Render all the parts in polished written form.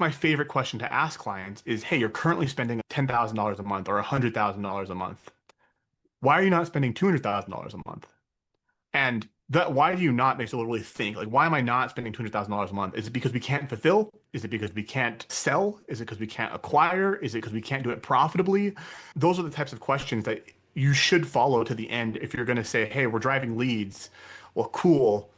My favorite question to ask clients is, hey, you're currently spending $10,000 a month or $100,000 a month. Why are you not spending $200,000 a month? And that why do you not makes you really think like why am I not spending $200,000 a month? Is it because we can't fulfill? Is it because we can't sell? Is it because we can't acquire? Is it because we can't do it profitably? Those are the types of questions that you should follow to the end if you're going to say, hey, we're driving leads. Well, cool.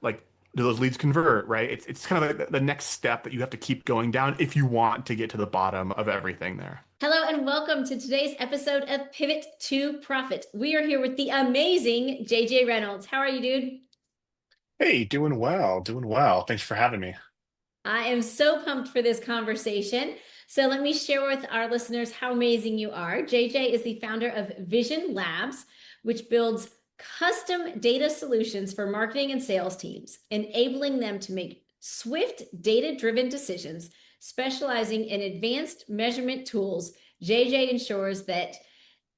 Like, do those leads convert, right? It's kind of like the next step that you have to keep going down if you want to get to the bottom of everything there. Hello and welcome to today's episode of Pivot to Profit. We are here with the amazing JJ Reynolds. How are you, dude? Hey, doing well, doing well. Thanks for having me. I am so pumped for this conversation. So let me share with our listeners how amazing you are. JJ is the founder of Vision Labs, which builds custom data solutions for marketing and sales teams, enabling them to make swift, data-driven decisions. Specializing in advanced measurement tools, JJ ensures that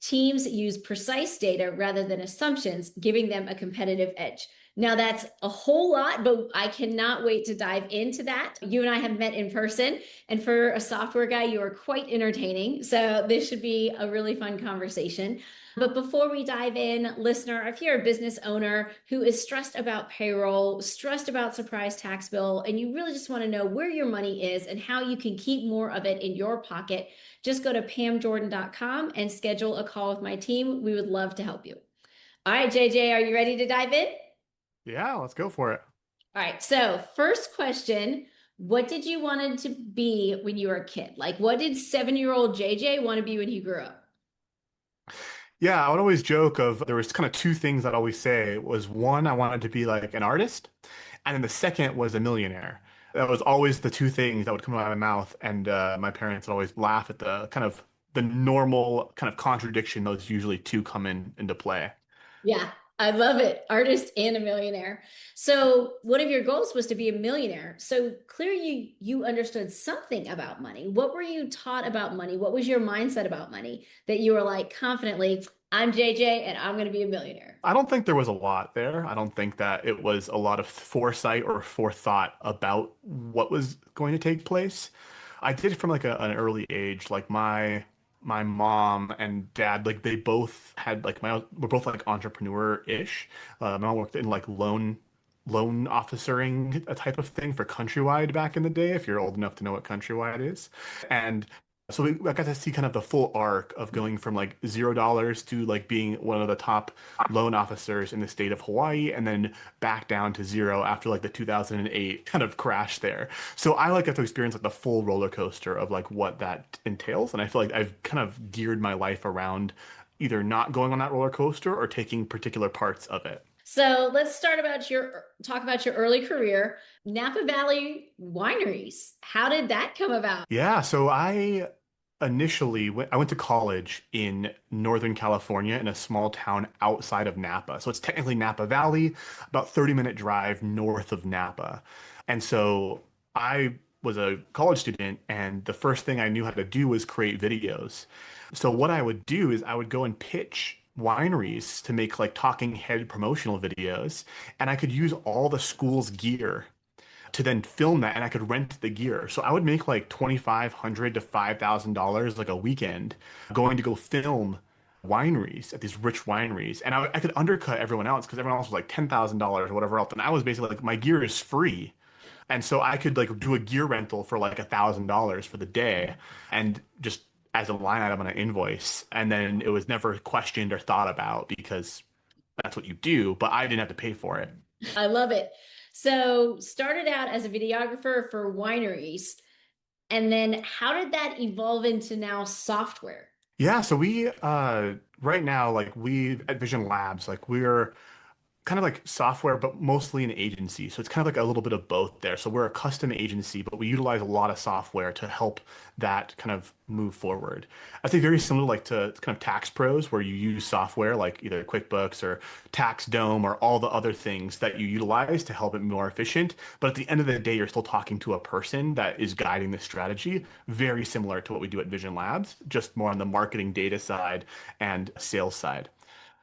teams use precise data rather than assumptions, giving them a competitive edge. Now, that's a whole lot, but I cannot wait to dive into that. You and I have met in person, and for a software guy, you are quite entertaining. So, this should be a really fun conversation. But before we dive in, listener, if you're a business owner who is stressed about payroll, stressed about surprise tax bill, and you really just want to know where your money is and how you can keep more of it in your pocket, just go to pamjordan.com and schedule a call with my team. We would love to help you. All right, JJ, are you ready to dive in? Yeah, let's go for it. All right. So, first question, what did you want to be when you were a kid? Like, what did 7-year-old JJ want to be when he grew up? Yeah, I would always joke of there was kind of two things I'd always say was one, I wanted to be like an artist, and then the second was a millionaire. That was always the two things that would come out of my mouth, and my parents would always laugh at the kind of the normal kind of contradiction those usually two come in into play. Yeah, I love it. Artist and a millionaire. So, one of your goals was to be a millionaire. So, clearly you understood something about money. What were you taught about money? What was your mindset about money that you were like confidently, I'm JJ and I'm going to be a millionaire? I don't think there was a lot there. I don't think that it was a lot of foresight or forethought about what was going to take place. I did it from like an early age. Like my mom and dad, like they both had like my we're both like entrepreneur-ish. My mom worked in like loan officering a type of thing for Countrywide back in the day, if you're old enough to know what Countrywide is. And so I got to see kind of the full arc of going from like $0 to like being one of the top loan officers in the state of Hawaii and then back down to zero after like the 2008 kind of crash there. So I like got to experience like the full roller coaster of like what that entails. And I feel like I've kind of geared my life around either not going on that roller coaster or taking particular parts of it. So, let's start about your talk about your early career. Napa Valley wineries. How did that come about? Yeah, so I went to college in Northern California in a small town outside of Napa. So it's technically Napa Valley, about 30-minute drive north of Napa. And so I was a college student, and the first thing I knew how to do was create videos. So what I would do is I would go and pitch wineries to make like talking head promotional videos, and I could use all the school's gear to then film that and I could rent the gear. So I would make like $2,500 to $5,000 like a weekend going to go film wineries at these rich wineries. And I could undercut everyone else because everyone else was like $10,000 or whatever else. And I was basically like, my gear is free. And so I could like do a gear rental for like $1,000 for the day and just as a line item on an invoice. And then it was never questioned or thought about because that's what you do, but I didn't have to pay for it. I love it. So, started out as a videographer for wineries, and then how did that evolve into now software? Yeah, so we right now like we at Vision Labs like we're kind of like software, but mostly an agency. So it's kind of like a little bit of both there. So we're a custom agency, but we utilize a lot of software to help that kind of move forward. I think very similar like to kind of tax pros where you use software like either QuickBooks or Tax Dome or all the other things that you utilize to help it be more efficient. But at the end of the day, you're still talking to a person that is guiding the strategy, very similar to what we do at Vision Labs, just more on the marketing data side and sales side.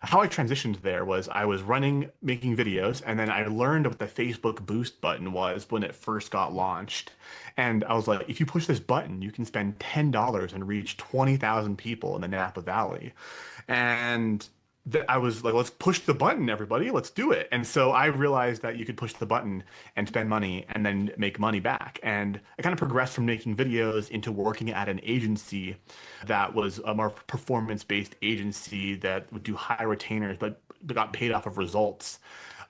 how I transitioned there was I was making videos, and then I learned what the Facebook boost button was when it first got launched. And I was like, if you push this button, you can spend $10 and reach 20,000 people in the Napa Valley. And I was like, let's push the button, everybody. Let's do it. And so I realized that you could push the button and spend money and then make money back. And I kind of progressed from making videos into working at an agency that was a more performance-based agency that would do high retainers, but got paid off of results.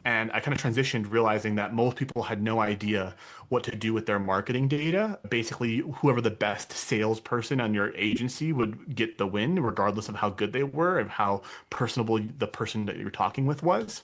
And I kind of transitioned realizing that most people had no idea what to do with their marketing data. Basically, whoever the best salesperson on your agency would get the win, regardless of how good they were and how personable the person that you were talking with was.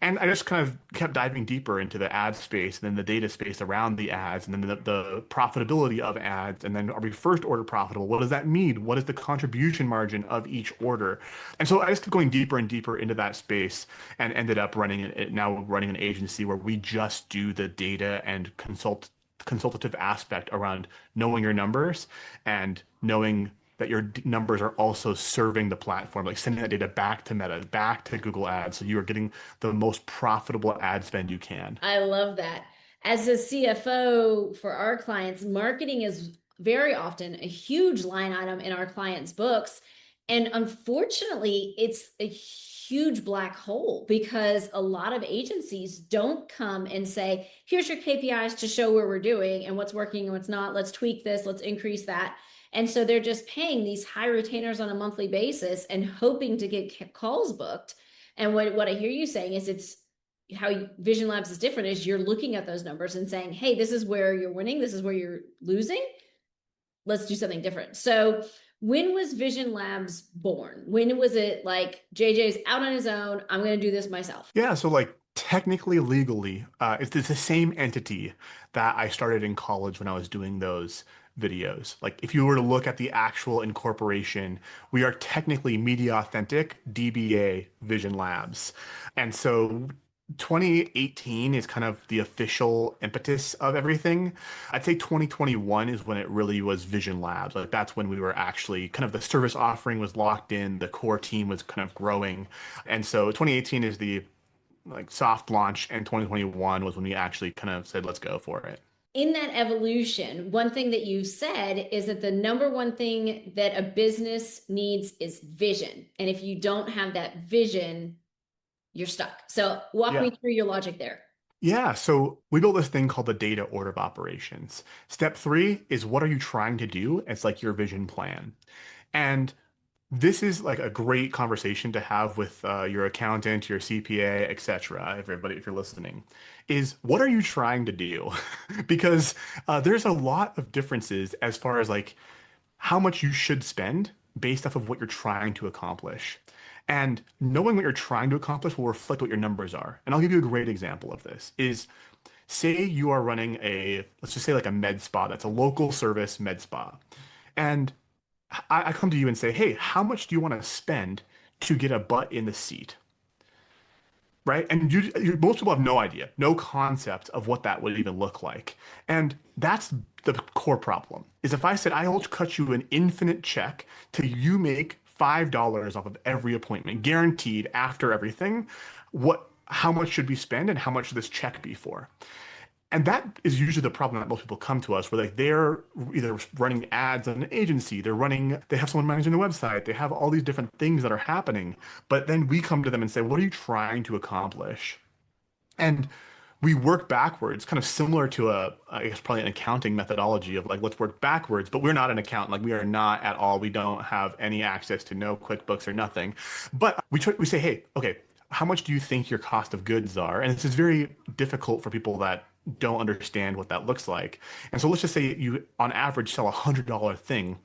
And I just kind of kept diving deeper into the ad space and then the data space around the ads and then the profitability of ads. And then are we first order profitable? What does that mean? What is the contribution margin of each order? And so I just kept going deeper and deeper into that space and ended up running an agency where we just do the data and consultative aspect around knowing your numbers and knowing that your numbers are also serving the platform, like sending that data back to Meta, back to Google Ads, so you are getting the most profitable ad spend you can. I love that. As a CFO for our clients, marketing is very often a huge line item in our clients' books. And unfortunately, it's a huge black hole because a lot of agencies don't come and say, here's your KPIs to show where we're doing and what's working and what's not. Let's tweak this, let's increase that. And so they're just paying these high retainers on a monthly basis and hoping to get calls booked. And what I hear you saying is it's how Vision Labs is different is you're looking at those numbers and saying, hey, this is where you're winning, this is where you're losing. Let's do something different. So when was Vision Labs born? When was it like JJ's out on his own? I'm going to do this myself. Yeah, so like technically, legally, it's the same entity that I started in college when I was doing those videos. Like if you were to look at the actual incorporation, we are technically Media Authentic DBA Vision Labs. And so 2018 is kind of the official impetus of everything. I'd say 2021 is when it really was Vision Labs. Like that's when we were actually kind of the service offering was locked in, the core team was kind of growing. And so 2018 is the like soft launch, and 2021 was when we actually kind of said, let's go for it. In that evolution, one thing that you said is that the number one thing that a business needs is vision. And if you don't have that vision, you're stuck. So walk Yeah. me through your logic there. Yeah, so we built this thing called the data order of operations. Step three is what are you trying to do? It's like your vision plan. And this is like a great conversation to have with your accountant, your CPA, etc. Everybody, if you're listening, is what are you trying to do? Because there's a lot of differences as far as like how much you should spend based off of what you're trying to accomplish. And knowing what you're trying to accomplish will reflect what your numbers are. And I'll give you a great example of this is say you are running let's just say like a med spa that's a local service med spa. And I come to you and say, hey, how much do you want to spend to get a butt in the seat? Right? And most people have no idea, no concept of what that would even look like. And that's the core problem is if I said, I'll cut you an infinite check till you make $5 off of every appointment, guaranteed after everything, how much should we spend and how much should this check be for? And that is usually the problem that most people come to us where like they're either running ads on an agency, they have someone managing the website, they have all these different things that are happening. But then we come to them and say, what are you trying to accomplish? And we work backwards, kind of similar to I guess probably an accounting methodology of like, let's work backwards, but we're not an accountant. Like we are not at all. We don't have any access to no QuickBooks or nothing. But we say, hey, okay, how much do you think your cost of goods are? And this is very difficult for people that don't understand what that looks like. And so let's just say you, on average, sell $100 thing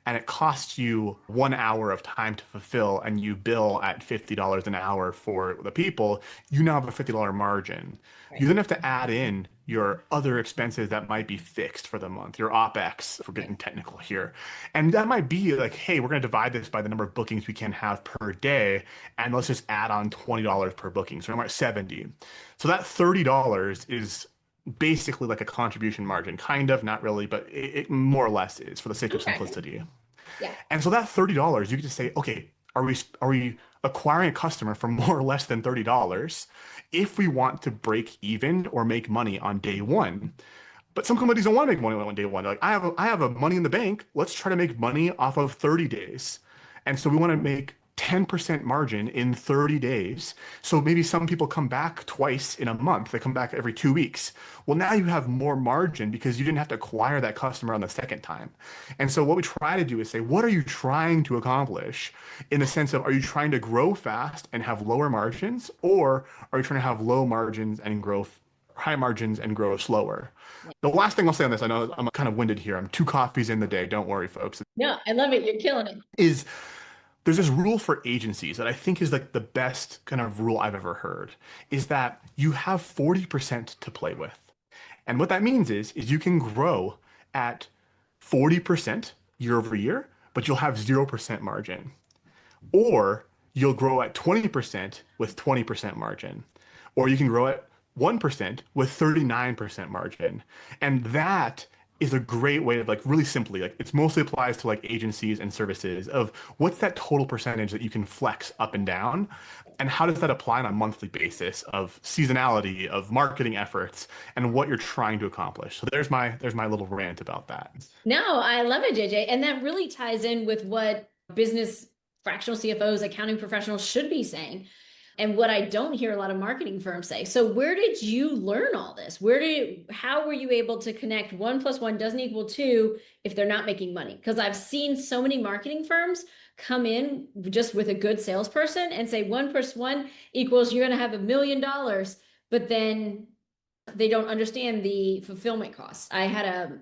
and it costs you 1 hour of time to fulfill and you bill at $50 an hour for the people, you now have a $50 margin. You Right. then have to add in your other expenses that might be fixed for the month, your OpEx, if we're Right. getting technical here. And that might be like, hey, we're going to divide this by the number of bookings we can have per day, and let's just add on $20 per booking. So we're at 70. So that $30 is basically like a contribution margin, kind of, not really, but it more or less is for the sake of Okay. simplicity. Yeah. And so that $30, you get to say, okay, are we acquiring a customer for more or less than $30 if we want to break even or make money on day one? But some companies don't want to make money on day one. They're like, I have a money in the bank. Let's try to make money off of 30 days. And so we want to make 10% margin in 30 days. So maybe some people come back twice in a month. They come back every 2 weeks. Well, now you have more margin because you didn't have to acquire that customer on the second time. And so what we try to do is say, what are you trying to accomplish in the sense of, are you trying to grow fast and have lower margins, or are you trying to have low margins and grow high margins and grow slower? The last thing I'll say on this, I know I'm kind of winded here. I'm 2 coffees in the day. Don't worry, folks. No, I love it. You're killing it. Is there's this rule for agencies that I think is like the best kind of rule I've ever heard, is that you have 40% to play with. And what that means is you can grow at 40% year over year, but you'll have 0% margin. Or you'll grow at 20% with 20% margin. Or you can grow at 1% with 39% margin. And that is a great way of, like, really simply, like, it's mostly applies to like agencies and services of what's that total percentage that you can flex up and down, and how does that apply on a monthly basis of seasonality, of marketing efforts, and what you're trying to accomplish. So there's my little rant about that. No, I love it, JJ. And that really ties in with what business fractional CFOs, accounting professionals should be saying, and what I don't hear a lot of marketing firms say. So where did you learn all this? How were you able to connect 1 + 1 doesn't equal 2 if they're not making money? Because I've seen so many marketing firms come in just with a good salesperson and say 1 + 1 equals you're going to have $1 million, but then they don't understand the fulfillment costs. I had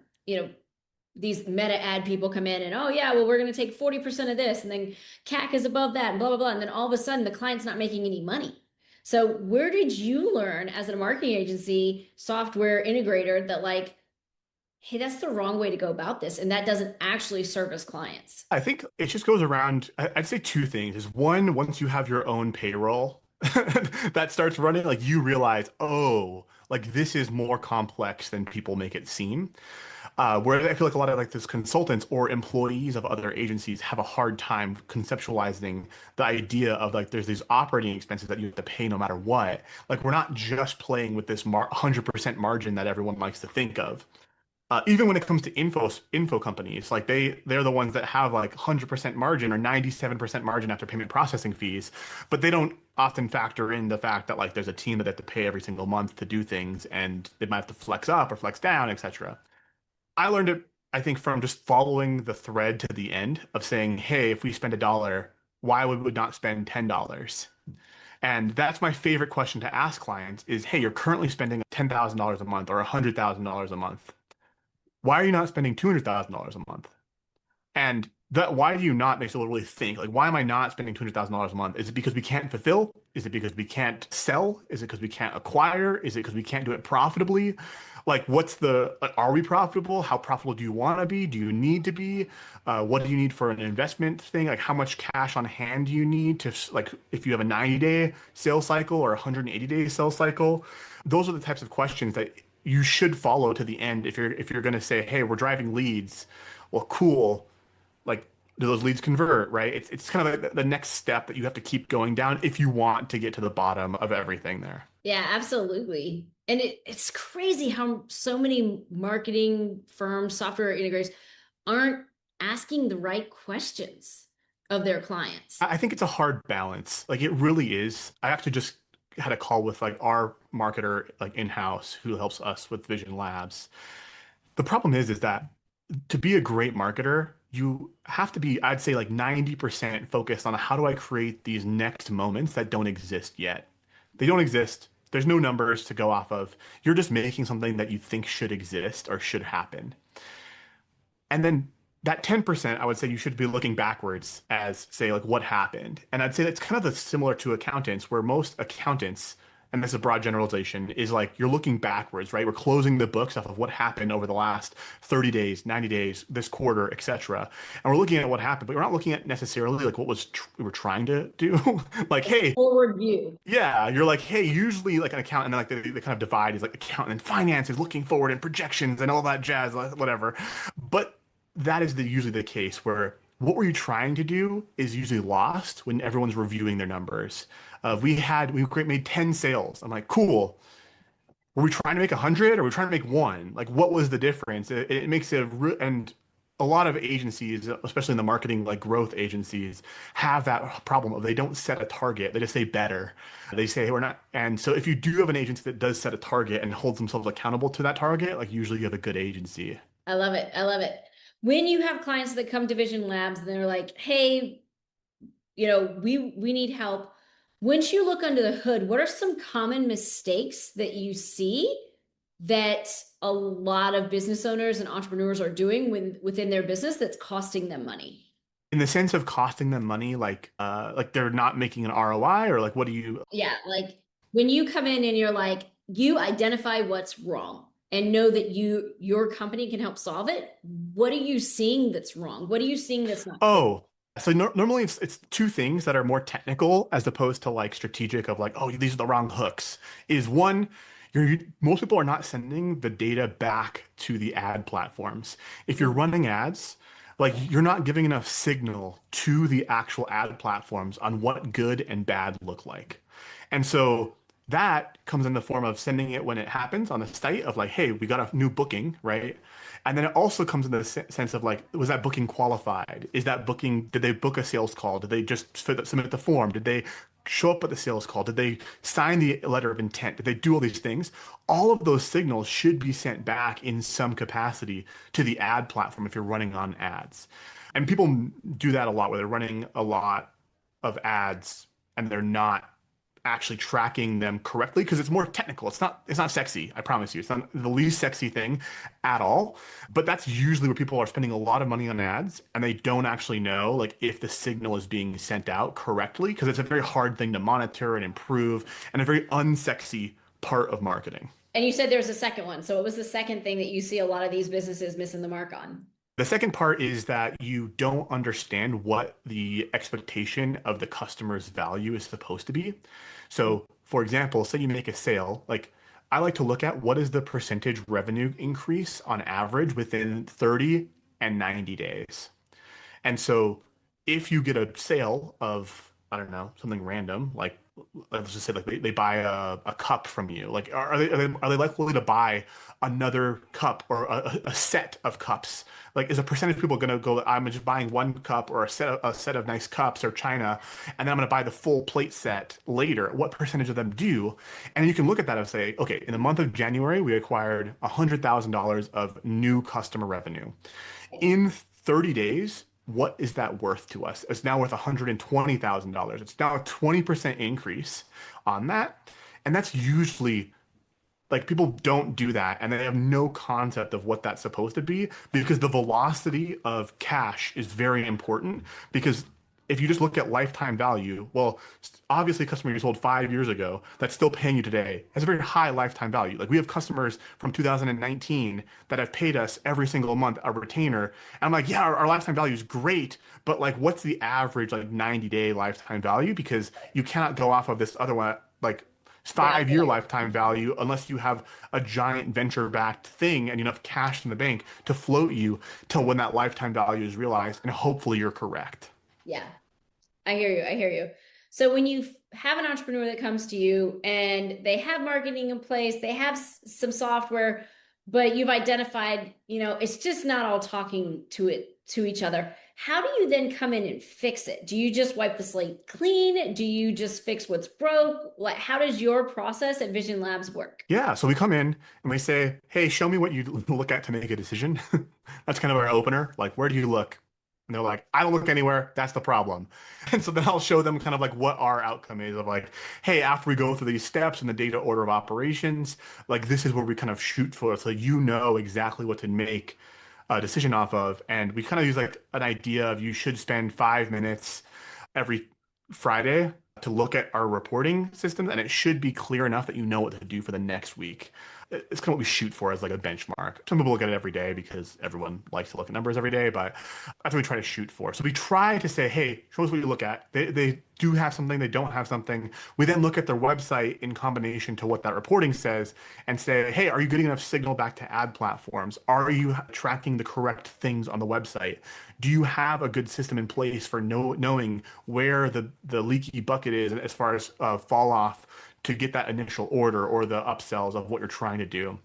these meta ad people come in and, oh yeah, well, we're going to take 40% of this, and then CAC is above that, and blah, blah, blah. And then all of a sudden the client's not making any money. So where did you learn as a marketing agency software integrator that, like, hey, that's the wrong way to go about this, and that doesn't actually service clients? I think it just goes around. I'd say two things. Is one, once you have your own payroll that starts running, like, you realize, oh, like this is more complex than people make it seem. Where I feel like a lot of like this consultants or employees of other agencies have a hard time conceptualizing the idea of, like, there's these operating expenses that you have to pay no matter what. Like, we're not just playing with this 100% margin that everyone likes to think of. Even when it comes to info companies, like they're the ones that have like 100% margin or 97% margin after payment processing fees, but they don't often factor in the fact that, like, there's a team that they have to pay every single month to do things, and they might have to flex up or flex down, etc. I learned it, I think, from just following the thread to the end of saying, hey, if we spend $1, why would we not spend $10? And that's my favorite question to ask clients is, hey, you're currently spending $10,000 a month or $100,000 a month. Why are you not spending $200,000 a month? And that, why do you not, makes it really think, like, why am I not spending $200,000 a month? Is it because we can't fulfill? Is it because we can't sell? Is it because we can't acquire? Is it because we can't do it profitably? Like, are we profitable? How profitable do you want to be? Do you need to be? What do you need for an investment thing? Like, how much cash on hand do you need to, like, if you have a 90-day sales cycle or a 180-day sales cycle? Those are the types of questions that you should follow to the end if you're going to say, hey, we're driving leads. Well, cool. Like, do those leads convert, right? It's kind of like the next step that you have to keep going down if you want to get to the bottom of everything there. Yeah, absolutely. And it's crazy how so many marketing firms, software integrators aren't asking the right questions of their clients. I think it's a hard balance. Like, it really is. I actually just had a call with, like, our marketer, like, in-house, who helps us with Vision Labs. The problem is that to be a great marketer, you have to be, I'd say, like 90% focused on how do I create these next moments that don't exist yet. They don't exist. There's no numbers to go off of. You're just making something that you think should exist or should happen. And then that 10%, I would say you should be looking backwards as, say, like, what happened. And I'd say that's kind of similar to accountants, where most accountants, and this is a broad generalization, is like you're looking backwards, right? We're closing the books off of what happened over the last 30 days, 90 days, this quarter, etc. And we're looking at what happened, but we're not looking at necessarily like what we were trying to do. Like, hey, Forward view. yeah, you're like, hey, usually like an accountant, and like they kind of divide is like accountant and finance is looking forward and projections and all that jazz, like, whatever. But that is usually the case where what were you trying to do is usually lost when everyone's reviewing their numbers. We made 10 sales. I'm like, cool. Were we trying to make 100 or were we trying to make one? Like, what was the difference? It makes and a lot of agencies, especially in the marketing, like growth agencies, have that problem of they don't set a target. They just say better. They say we're not. And so if you do have an agency that does set a target and holds themselves accountable to that target, like usually you have a good agency. I love it. I love it. When you have clients that come to Vision Labs and they're like, hey, we need help. Once you look under the hood, what are some common mistakes that you see that a lot of business owners and entrepreneurs are doing within their business that's costing them money? In the sense of costing them money, like they're not making an ROI, or like what do you? Yeah, like when you come in and you're like, you identify what's wrong and know that your company can help solve it. What are you seeing that's wrong? What are you seeing that's not clear? Oh, so normally it's two things that are more technical as opposed to like strategic of like, oh, these are the wrong hooks. Is one, most people are not sending the data back to the ad platforms. If you're running ads, like you're not giving enough signal to the actual ad platforms on what good and bad look like. And so that comes in the form of sending it when it happens on the site of like, hey, we got a new booking, right? And then it also comes in the sense of like, was that booking qualified? Is that booking, did they book a sales call? Did they just submit the form? Did they show up at the sales call? Did they sign the letter of intent? Did they do all these things? All of those signals should be sent back in some capacity to the ad platform if you're running on ads. And people do that a lot where they're running a lot of ads and they're not actually tracking them correctly because it's more technical. It's not sexy, I promise you. It's not the least sexy thing at all. But that's usually where people are spending a lot of money on ads and they don't actually know like if the signal is being sent out correctly because it's a very hard thing to monitor and improve and a very unsexy part of marketing. And you said there's a second one. So what was the second thing that you see a lot of these businesses missing the mark on? The second part is that you don't understand what the expectation of the customer's value is supposed to be. So, for example, say you make a sale, like I like to look at what is the percentage revenue increase on average within 30 and 90 days. And so if you get a sale of, I don't know, something random, like let's just say like they buy a cup from you, like are they likely to buy another cup or a set of cups? Like is a percentage of people going to go, I'm just buying one cup or a set of nice cups or china, and then I'm going to buy the full plate set later? What percentage of them do? And you can look at that and say, okay, in the month of January, we acquired $100,000 of new customer revenue. In 30 days, what is that worth to us? It's now worth $120,000. It's now a 20% increase on that. And that's usually like people don't do that and they have no concept of what that's supposed to be because the velocity of cash is very important because if you just look at lifetime value, well, obviously a customer you sold 5 years ago that's still paying you today has a very high lifetime value. Like we have customers from 2019 that have paid us every single month a retainer. And I'm like, yeah, our lifetime value is great, but like what's the average like 90-day lifetime value? Because you cannot go off of this other one like Yeah. 5 year lifetime value unless you have a giant venture backed thing and enough cash in the bank to float you till when that lifetime value is realized. And hopefully you're correct. Yeah. I hear you. I hear you. So when you have an entrepreneur that comes to you and they have marketing in place, they have some software, but you've identified, it's just not all talking to each other. How do you then come in and fix it? Do you just wipe the slate clean? Do you just fix what's broke? Like, how does your process at Vision Labs work? Yeah. So we come in and we say, hey, show me what you look at to make a decision. That's kind of our opener. Like, where do you look? And they're like, I don't look anywhere. That's the problem. And so then I'll show them kind of like what our outcome is of like, hey, after we go through these steps in the data order of operations, like this is where we kind of shoot for. So you know exactly what to make a decision off of. And we kind of use like an idea of you should spend 5 minutes every Friday to look at our reporting systems, and it should be clear enough that you know what to do for the next week. it's kind of what we shoot for as like a benchmark. Some people look at it every day because everyone likes to look at numbers every day, but that's what we try to shoot for. So we try to say, hey, show us what you look at. They do have something, they don't have something. We then look at their website in combination to what that reporting says and say, hey, are you getting enough signal back to ad platforms? Are you tracking the correct things on the website? Do you have a good system in place for knowing where the leaky bucket is as far as fall off to get that initial order or the upsells of what you're trying to do?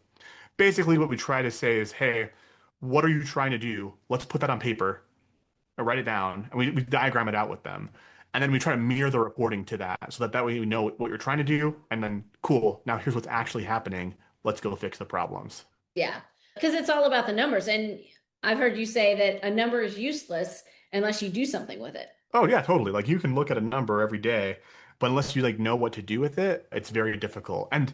Basically, what we try to say is, hey, what are you trying to do? Let's put that on paper and write it down, and we diagram it out with them. And then we try to mirror the reporting to that so that that way we know what you're trying to do. And then, cool, now here's what's actually happening. Let's go fix the problems. Yeah, because it's all about the numbers. And I've heard you say that a number is useless unless you do something with it. Oh yeah, totally. Like you can look at a number every day, but unless you like know what to do with it, it's very difficult. And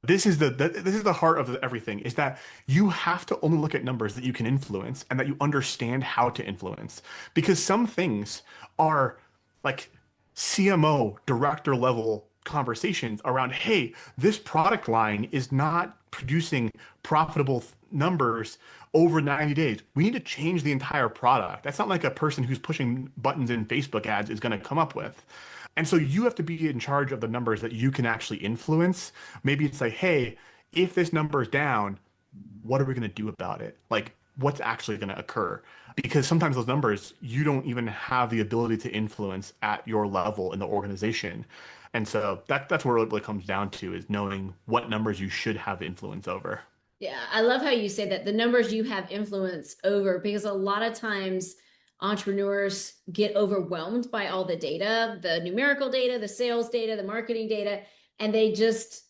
this is the heart of everything is that you have to only look at numbers that you can influence and that you understand how to influence. Because some things are like CMO director level conversations around, hey, this product line is not producing profitable numbers over 90 days. We need to change the entire product. That's not like a person who's pushing buttons in Facebook ads is going to come up with. And so you have to be in charge of the numbers that you can actually influence. Maybe it's like, hey, if this number is down, what are we going to do about it? Like, what's actually going to occur? Because sometimes those numbers you don't even have the ability to influence at your level in the organization. And so that's where it really comes down to is knowing what numbers you should have influence over. Yeah, I love how you say that the numbers you have influence over, because a lot of times entrepreneurs get overwhelmed by all the data, the numerical data, the sales data, the marketing data, and they just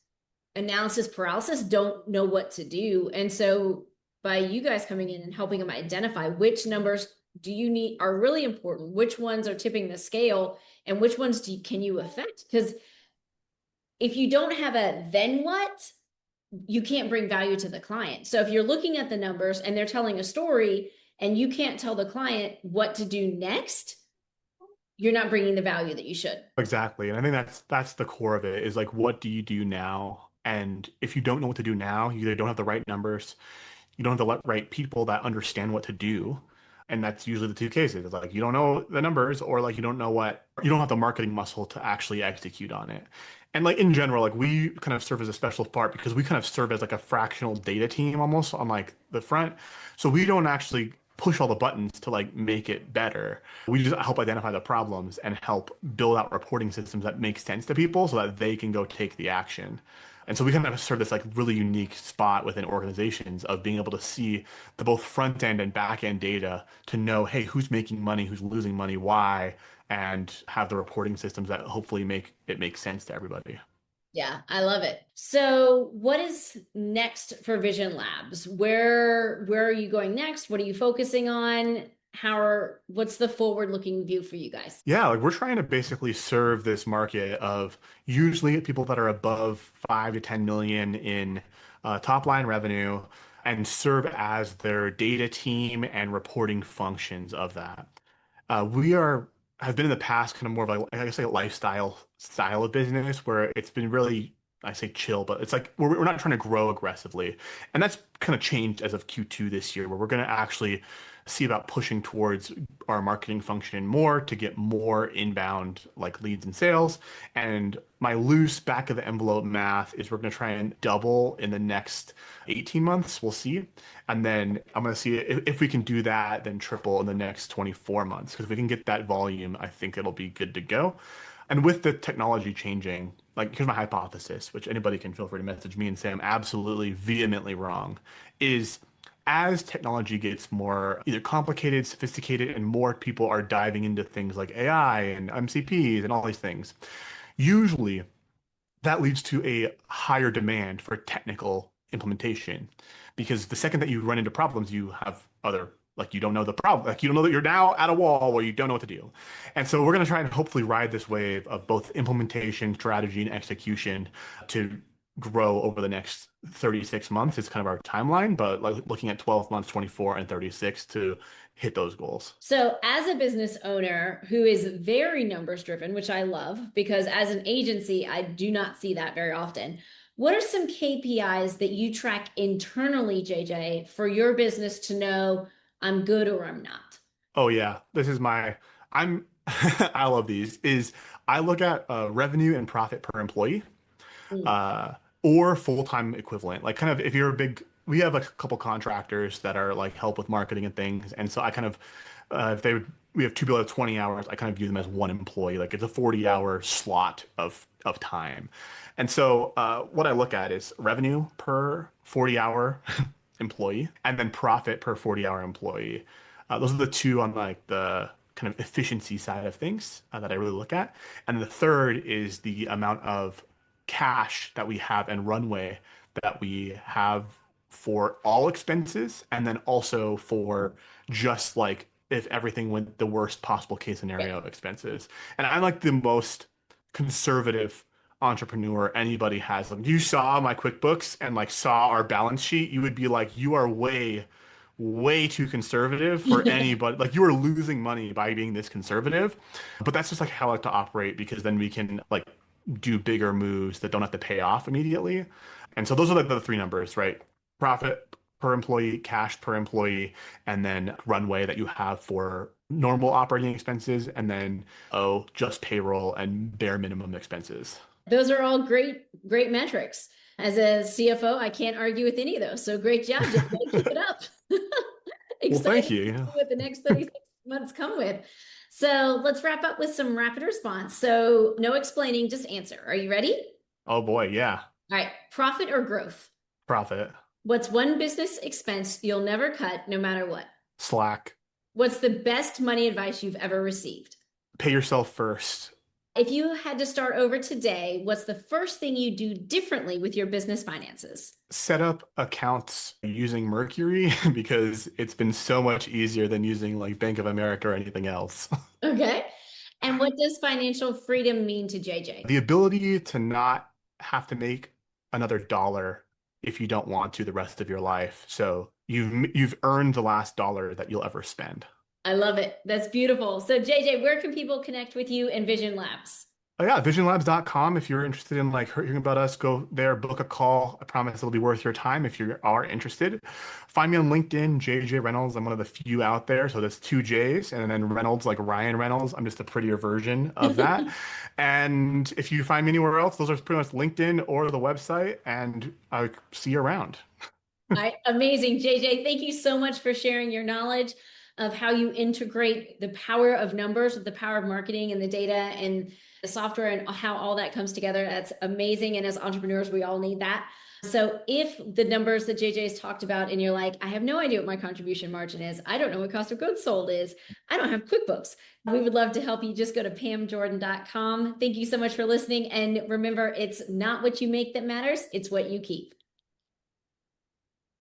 analysis paralysis, don't know what to do. And so by you guys coming in and helping them identify which numbers do you need are really important, which ones are tipping the scale, and which ones can you affect? Because if you don't have a then what, you can't bring value to the client. So if you're looking at the numbers and they're telling a story and you can't tell the client what to do next, you're not bringing the value that you should. Exactly. And I think that's the core of it is like what do you do now? And if you don't know what to do now, you either don't have the right numbers, you don't have the right people that understand what to do. And that's usually the two cases. It's like you don't know the numbers or like you don't have the marketing muscle to actually execute on it. And like in general, like we kind of serve as a special part because we kind of serve as like a fractional data team almost on like the front. So we don't actually push all the buttons to like make it better. We just help identify the problems and help build out reporting systems that make sense to people so that they can go take the action. And so we kind of serve this like really unique spot within organizations of being able to see the both front end and back end data to know, hey, who's making money, who's losing money, why, and have the reporting systems that hopefully make it make sense to everybody. Yeah, I love it. So what is next for Vision Labs? Where are you going next? What are you focusing on? What's the forward-looking view for you guys? Yeah, like we're trying to basically serve this market of usually people that are above 5 to 10 million in top line revenue and serve as their data team and reporting functions of that. We are have been in the past kind of more of like I guess like a lifestyle style of business where it's been really I say chill, but it's like we're not trying to grow aggressively, and that's kind of changed as of Q2 this year, where we're going to actually see about pushing towards our marketing function more to get more inbound like leads and sales. And my loose back of the envelope math is we're going to try and double in the next 18 months. We'll see. And then I'm going to see if we can do that, then triple in the next 24 months. Because if we can get that volume, I think it'll be good to go. And with the technology changing, like here's my hypothesis, which anybody can feel free to message me and say I'm absolutely vehemently wrong, is as technology gets more either complicated, sophisticated, and more people are diving into things like AI and MCPs and all these things, usually that leads to a higher demand for technical implementation. Because the second that you run into problems, you have other, like you don't know the problem, like you don't know that you're now at a wall where you don't know what to do. And so we're going to try and hopefully ride this wave of both implementation, strategy, and execution to grow over the next 36 months. It's kind of our timeline, but like looking at 12 months, 24, and 36 to hit those goals. So, as a business owner who is very numbers driven, which I love because as an agency, I do not see that very often. What are some KPIs that you track internally, JJ, for your business to know I'm good or I'm not? Oh yeah, this is my I'm I love these. Is I look at revenue and profit per employee, Mm. uh, or full-time equivalent. Like kind of if you're a big, we have a couple contractors that are like help with marketing and things, and so I kind of if they would, we have two people at 20 hours, I kind of view them as one employee. Like it's a 40-hour slot of time, and so what I look at is revenue per 40-hour employee, and then profit per 40-hour employee. Those are the two on like the kind of efficiency side of things that I really look at. And the third is the amount of cash that we have and runway that we have for all expenses, and then also for just like if everything went the worst possible case scenario expenses. And I'm like the most conservative entrepreneur anybody has. Like you saw my QuickBooks and like saw our balance sheet, you would be like, you are way too conservative for anybody. Like you are losing money by being this conservative. But that's just like how I like to operate because then we can like do bigger moves that don't have to pay off immediately. And so those are like the three numbers, right? Profit per employee, cash per employee, and then runway that you have for normal operating expenses, and then just payroll and bare minimum expenses. Those are all great metrics. As a CFO, I can't argue with any of those. So great job, JJ. Keep it up. Well, Excited thank to you. see what the next 36 months come with. So let's wrap up with some rapid response. So no explaining, just answer. Are you ready? Oh boy, yeah. All right. Profit or growth? Profit. What's one business expense you'll never cut no matter what? Slack. What's the best money advice you've ever received? Pay yourself first. If you had to start over today, what's the first thing you do differently with your business finances? Set up accounts using Mercury because it's been so much easier than using like Bank of America or anything else. Okay. And what does financial freedom mean to JJ? The ability to not have to make another dollar if you don't want to the rest of your life. So you've earned the last dollar that you'll ever spend. I love it. That's beautiful. So, JJ, where can people connect with you and Vision Labs? Oh yeah, visionlabs.com. If you're interested in like hearing about us, go there, book a call. I promise it'll be worth your time if you are interested. Find me on LinkedIn, JJ Reynolds. I'm one of the few out there. So there's two J's and then Reynolds, like Ryan Reynolds. I'm just a prettier version of that. And if you find me anywhere else, those are pretty much LinkedIn or the website, and I'll see you around. All right, amazing. JJ, thank you so much for sharing your knowledge of how you integrate the power of numbers with the power of marketing and the data and the software and how all that comes together. That's amazing. And as entrepreneurs, we all need that. So if the numbers that JJ has talked about and you're like, I have no idea what my contribution margin is, I don't know what cost of goods sold is, I don't have QuickBooks, we would love to help you. Just go to pamjordan.com. Thank you so much for listening. And remember, it's not what you make that matters, it's what you keep.